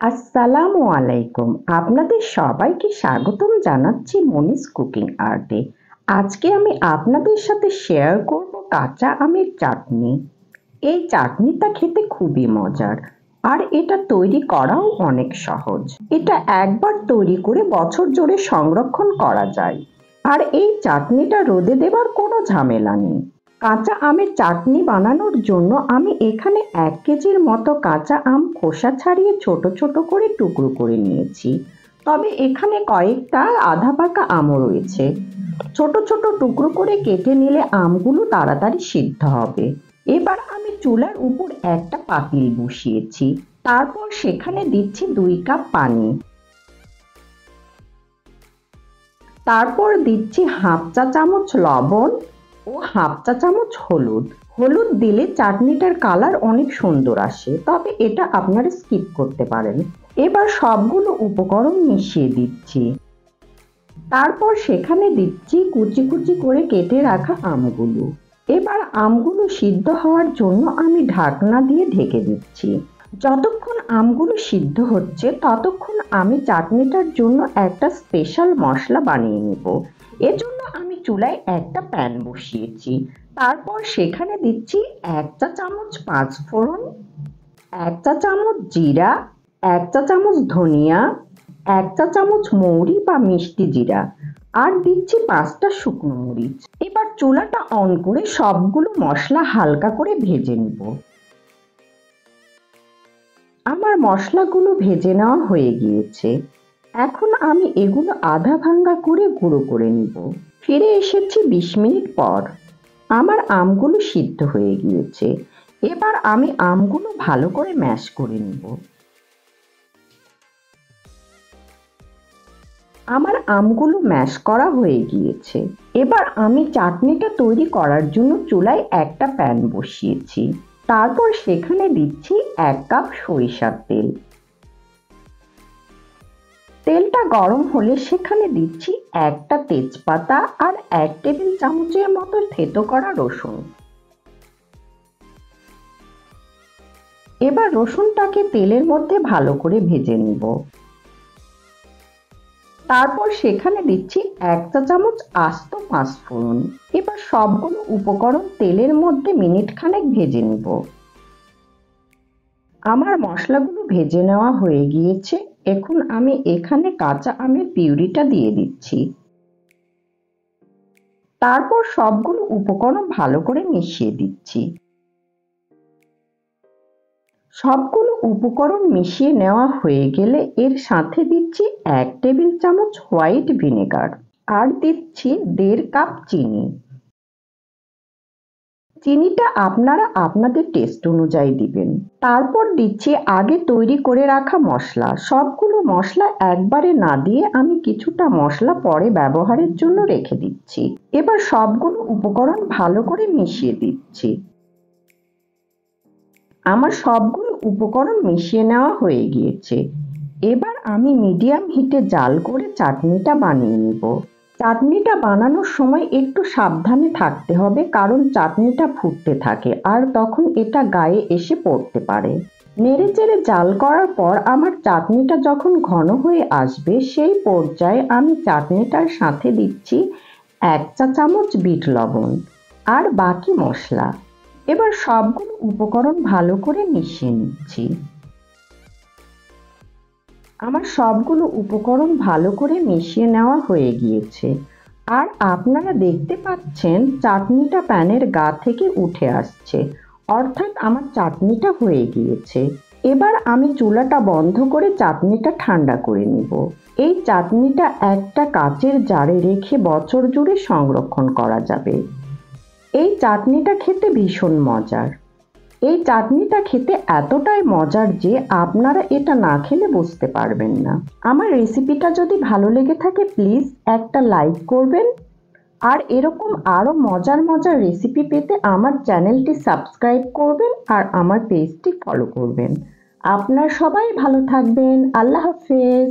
আসসালামু আলাইকুম। আপনাদের সবাইকে স্বাগতম জানাচ্ছি মনিস কুকিং আর্টে। আজকে আমি আপনাদের সাথে শেয়ার করব কাঁচা আমের চাটনি। এই চাটনিটা খেতে খুবই মজার আর এটা তৈরি করাও অনেক সহজ। এটা একবার তৈরি করে বছর জুড়ে সংরক্ষণ করা যায়। আর এই চাটনিটা রোদে দেবার কোনো ঝামেলা নেই। কাঁচা আমের চাটনি বানানোর জন্য আমি এখানে 1 কেজির মতো কাঁচা আম খোসা ছাড়িয়ে ছোট ছোট করে টুকরো করে নিয়েছি। তবে এখানে কয়েকটা আধা পাকা আমও রয়েছে। ছোট ছোট টুকরো করে কেটে নিলে আমগুলো তাড়াতাড়ি সিদ্ধ হবে। এবার আমি চুলার উপর একটা পাতিল বসিয়েছি। তারপর সেখানে দিচ্ছি 2 কাপ পানি। তারপর দিচ্ছি হাফ চা চামচ লবণ ও হাফ চা চামচ হলুদ। হলুদ দিলে চাটনিটার কালার অনেক সুন্দর আসে, তবে এটা আপনারা স্কিপ করতে পারেন। এবার সবগুলো উপকরণ মিশিয়ে দিচ্ছি। তারপর সেখানে দিচ্ছি কুচি কুচি করে কেটে রাখা আমগুলো। এবার আমগুলো সিদ্ধ হওয়ার জন্য আমি ঢাকনা দিয়ে ঢেকে দিচ্ছি। যতক্ষণ আমগুলো সিদ্ধ হচ্ছে ততক্ষণ আমি চাটনিটার জন্য একটা স্পেশাল মশলা বানিয়ে নেব। এজন্য আমি চুলায় একটা প্যান বসিয়েছি। তারপর সেখানে দিচ্ছি 1 চা চামচ পাঁচফোড়ন, 1 চা চামচ জিরা, 1 চা চামচ ধনিয়া, 1 চা চামচ মৌরি বা মিষ্টি জিরা, আর দিচ্ছি 5টা শুকনো মরিচ। এবার চুলাটা অন করে সবগুলো মশলা হালকা করে ভেজে নিব। আমার মশলাগুলো ভেজে নেওয়া হয়ে গিয়েছে। এখন আমি এগুলো আধা ভাঙ্গা করে গুঁড়ো করে নিব। ফিরে এসেছি 20 মিনিট পর। আমার আমগুলো সিদ্ধ হয়ে গিয়েছে। এবার আমি আমগুলো ভালো করে ম্যাশ করে নিব। আমার আমগুলো ম্যাশ করা হয়ে গিয়েছে। এবার আমি চাটনিটা তৈরি করার জন্য চুলায় একটা প্যান বসিয়েছি। তারপর সেখানে দিচ্ছি 1 কাপ সরিষার তেল। তেলটা গরম হলে সেখানে দিচ্ছি একটা তেজপাতা আর 1 টেবিল চামচের মতো থেতো করা রসুন। এবার রসুনটাকে তেলের মধ্যে ভালো করে ভেজে নিব। তারপর সেখানে দিচ্ছি 1 চা চামচ আস্ত পাঁচফোড়ন। এবার সবগুলো উপকরণ তেলের মধ্যে মিনিট খানেক ভেজে নিব। আমার মশলাগুলো ভেজে নেওয়া হয়ে গিয়েছে। এখন আমি এখানে কাঁচা আমের পিউরিটা দিয়ে দিচ্ছি। তারপর সবগুলো উপকরণ ভালো করে মিশিয়ে দিচ্ছি। সবগুলো উপকরণ মিশিয়ে নেওয়া হয়ে গেলে এর সাথে দিচ্ছি 1 টেবিল চামচ হোয়াইট ভিনেগার আর দিচ্ছি 1.5 কাপ চিনি। চিনিটা আপনারা আপনাদের টেস্ট অনুযায়ী দিবেন। তারপর দিচ্ছি আগে তৈরি করে রাখা মশলা। সবগুলো মশলা একবারে না দিয়ে আমি কিছুটা মশলা পরে ব্যবহারের জন্য রেখে দিচ্ছি। এবার সবগুলো উপকরণ ভালো করে মিশিয়ে দিচ্ছি। আমার সবগুলো উপকরণ মিশিয়ে নেওয়া হয়ে গিয়েছে। এবার আমি মিডিয়াম হিটে জাল করে চাটনিটা বানিয়ে নিব। চাটনিটা বানানোর সময় একটু সাবধানে থাকতে হবে, কারণ চাটনিটা ফুটতে থাকে আর তখন এটা গায়ে এসে পড়তে পারে। নেড়েচেড়ে জাল করার পর আমার চাটনিটা যখন ঘন হয়ে আসবে সেই পর্যায়ে আমি চাটনিটার সাথে দিচ্ছি 1 চা চামচ বিট লবণ আর বাকি মশলা। এবার সবগুলো উপকরণ ভালো করে মিশিয়ে নিচ্ছি। আমার সবগুলো উপকরণ ভালো করে মিশিয়ে নেওয়া হয়ে গিয়েছে আর আপনারা দেখতে পাচ্ছেন চাটনিটা প্যানের গা থেকে উঠে আসছে, অর্থাৎ আমার চাটনিটা হয়ে গিয়েছে। এবার আমি চুলাটা বন্ধ করে চাটনিটা ঠান্ডা করে নিব। এই চাটনিটা একটা কাচের জারে রেখে বছর জুড়ে সংরক্ষণ করা যাবে। এই চাটনিটা খেতে ভীষণ মজার। এই চাটনিটা খেতে এতটাই মজার যে আপনারা এটা না খেলে বুঝতে পারবেন না। আমার রেসিপিটা যদি ভালো লেগে থাকে প্লিজ একটা লাইক করবেন আর এরকম আরো মজার মজার রেসিপি পেতে আমার চ্যানেলটি সাবস্ক্রাইব করবেন আর আমার পেজটি ফলো করবেন। আপনারা সবাই ভালো থাকবেন। আল্লাহ হাফেজ।